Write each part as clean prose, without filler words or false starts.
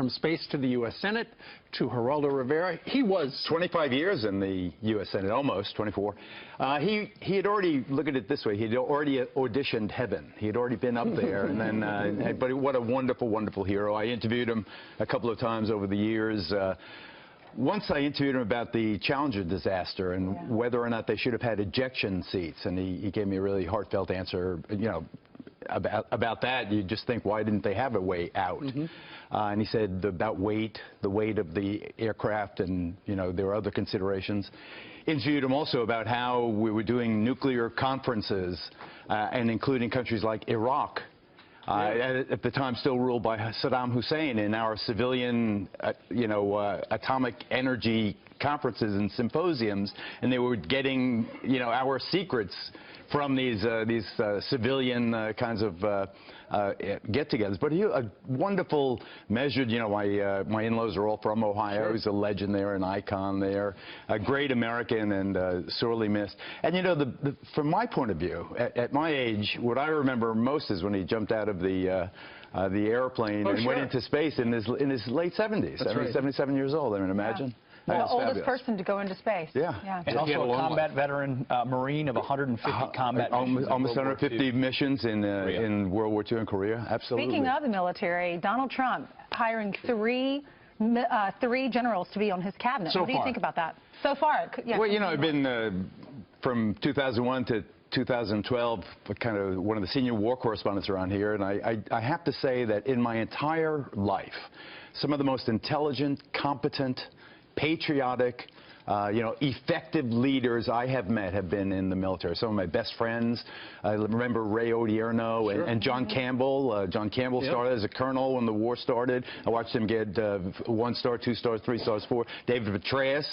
from space to the U.S. Senate, to Geraldo Rivera. He was 25 years in the U.S. Senate, almost 24. He had already, look at it this way, he had already auditioned heaven. He had already been up there, and then, but what a wonderful, wonderful hero. I interviewed him a couple of times over the years. Once I interviewed him about the Challenger disaster and whether or not they should have had ejection seats, and he gave me a really heartfelt answer, you know, about that. You just think, why didn't they have a way out? And he said about weight, the weight of the aircraft, and, you know, there were other considerations. Interviewed him also about how we were doing nuclear conferences, and including countries like Iraq, at the time still ruled by Saddam Hussein, in our civilian, atomic energy conferences and symposiums, and they were getting, our secrets from these civilian kinds of get-togethers. But he, a wonderful, measured, my in-laws are all from Ohio. Sure. He's a legend there, an icon there, a great American, and sorely missed. And, from my point of view, at my age, what I remember most is when he jumped out of the airplane and went into space in his late 70s. That's right. 77 years old, I mean, imagine. The oldest person to go into space. Yeah. And also a combat veteran, Marine of 150 combat missions. Almost 150 missions in World War II in Korea. Absolutely. Speaking of the military, Donald Trump hiring three generals to be on his cabinet. What do you think about that? So far, well, I've been from 2001 to 2012, kind of one of the senior war correspondents around here, and I have to say that in my entire life, some of the most intelligent, competent, patriotic, effective leaders I have met have been in the military. Some of my best friends, I remember Ray Odierno and John Campbell. John Campbell started as a colonel when the war started. I watched him get 1 star, 2 stars, 3 stars, 4. David Petraeus,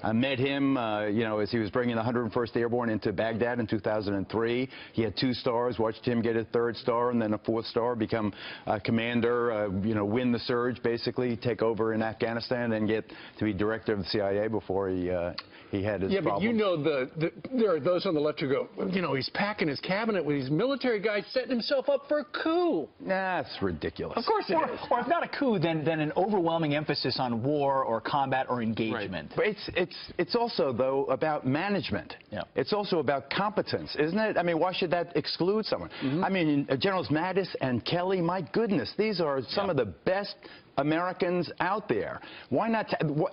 I met him, as he was bringing the 101st Airborne into Baghdad in 2003. He had 2 stars, watched him get a 3rd star and then a 4th star, become a commander, win the surge, basically, take over in Afghanistan and get to be director of the CIA before he had his problems. But there are those on the left who go, he's packing his cabinet with these military guys, setting himself up for a coup. That's ridiculous. Of course it is. Or if not a coup, then an overwhelming emphasis on war or combat or engagement. Right. But it's also, though, about management. Yeah. It's also about competence, isn't it? I mean, why should that exclude someone? I mean, Generals Mattis and Kelly, my goodness, these are some of the best Americans out there. Why not?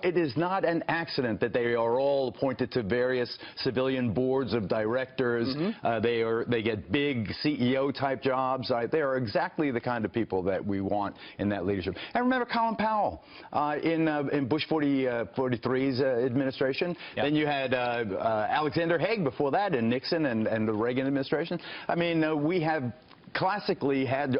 It is not an accident that they are all appointed to various civilian boards of directors. They get big CEO type jobs. They are exactly the kind of people that we want in that leadership. And remember Colin Powell in Bush 43's administration. Then you had Alexander Haig before that in Nixon and the Reagan administration. I mean, we have classically had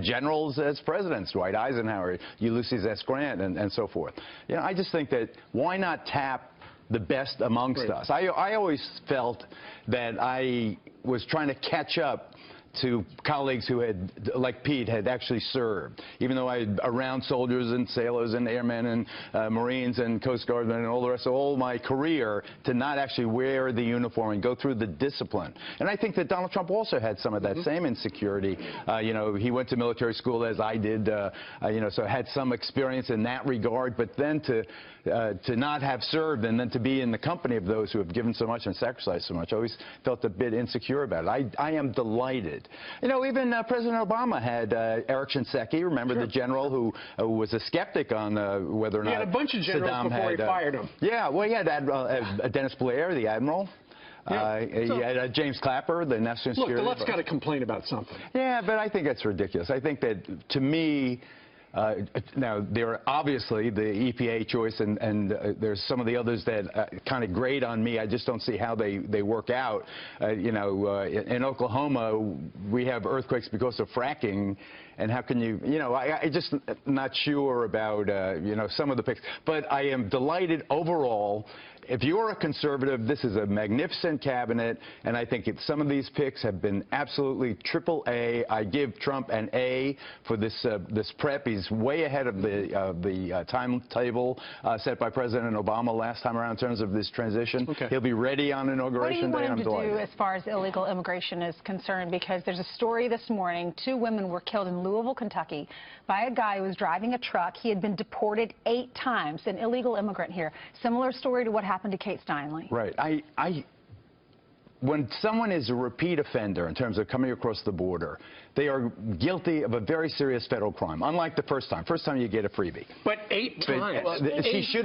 generals as presidents, Dwight Eisenhower, Ulysses S. Grant, and so forth. I just think that why not tap the best amongst us? I always felt that I was trying to catch up to colleagues who had, like Pete, had actually served. Even though I had around soldiers and sailors and airmen and Marines and Coast Guardsmen and all the rest of all my career, to not actually wear the uniform and go through the discipline. And I think that Donald Trump also had some of that same insecurity. He went to military school as I did, so had some experience in that regard. But then to not have served and then to be in the company of those who have given so much and sacrificed so much, I always felt a bit insecure about it. I am delighted. Even President Obama had Eric Shinseki, remember the general who was a skeptic on whether or not he had a bunch of generals Saddam before he fired him. Yeah, well, he had Dennis Blair, the admiral. He had James Clapper, the national security. Look, the left's got to complain about something. Yeah, but I think that's ridiculous. I think that, to me, now, there are obviously the EPA choice, and there's some of the others that kind of grate on me. I just don't see how they work out. In Oklahoma, we have earthquakes because of fracking, and how can you, I just not sure about, some of the picks. But I am delighted overall. If you're a conservative, this is a magnificent cabinet, and I think some of these picks have been absolutely AAA. I give Trump an A for this prep. He's way ahead of the timetable set by President Obama last time around in terms of this transition. He'll be ready on Inauguration Day, and I'm delighted. What do you want him to do as far as illegal immigration is concerned? Because there's a story this morning, 2 women were killed in Louisville, Kentucky, by a guy who was driving a truck. He had been deported 8 times, an illegal immigrant here. Similar story to what happened to Kate Steinle. Right. When someone is a repeat offender in terms of coming across the border, they are guilty of a very serious federal crime. Unlike the first time. First time you get a freebie. But 8 times. He should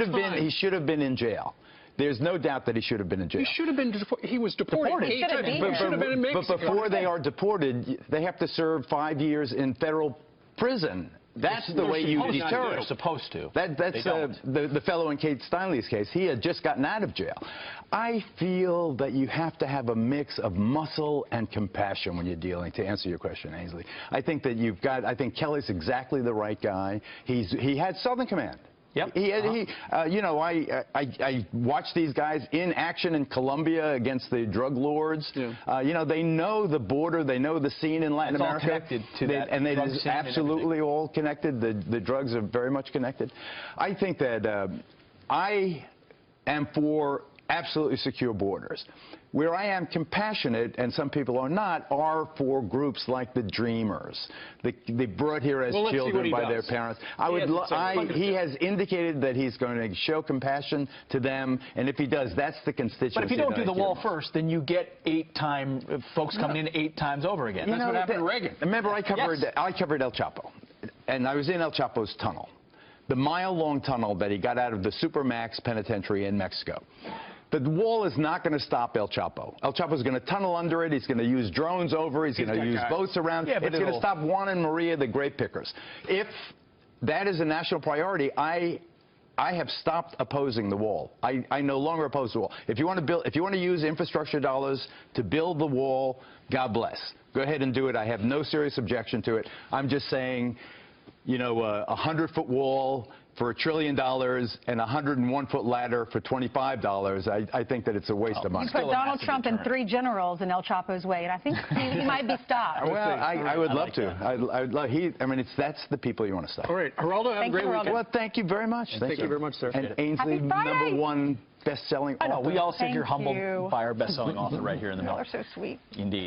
have been in jail. There's no doubt that he should have been in jail. He should have been. He was deported. He should have been in Mexico. But before they are deported, they have to serve 5 years in federal prison. That's the way you deter. They're supposed to. That's the fellow in Kate Steinle's case. He had just gotten out of jail. I feel that you have to have a mix of muscle and compassion when you're dealing. To answer your question, Ainsley, I think that you've got. I think Kelly's exactly the right guy. He had Southern Command. Yep. You know, I watched these guys in action in Colombia against the drug lords. Yeah. You know, they know the border, they know the scene in Latin America. All connected to that. And it is absolutely all connected. The drugs are very much connected. I think that I am for absolutely secure borders. Where I am compassionate, and some people are not, are for groups like the Dreamers. They brought here as children by their parents. He has indicated that he's going to show compassion to them, and if he does, that's the constituency. But if you don't do the wall first, then you get 8-time folks coming in 8 times over again. That's what happened to Reagan. Remember, I covered El Chapo, and I was in El Chapo's tunnel, the mile-long tunnel that he got out of the Supermax penitentiary in Mexico. The wall is not going to stop El Chapo. El Chapo's going to tunnel under it. He's going to use drones over. He's going to use boats around. Yeah, it's going to stop Juan and Maria, the grape pickers. If that is a national priority, I have stopped opposing the wall. I no longer oppose the wall. If you want to use infrastructure dollars to build the wall, God bless. Go ahead and do it. I have no serious objection to it. I'm just saying, you know, a 100-foot wall for $1 trillion and a 101-foot ladder for $25, I think that it's a waste of money. You put Donald Trump and 3 generals in El Chapo's way, and I think he might be stopped. Well, I would love to. I mean, that's the people you want to stop. All right, Geraldo, have a great weekend. Well, thank you very much. Thank you very much, sir. And Ainsley, #1 best-selling author. I know, we all sit here humbled by our best-selling author right here in the middle. Y'all are so sweet. Indeed.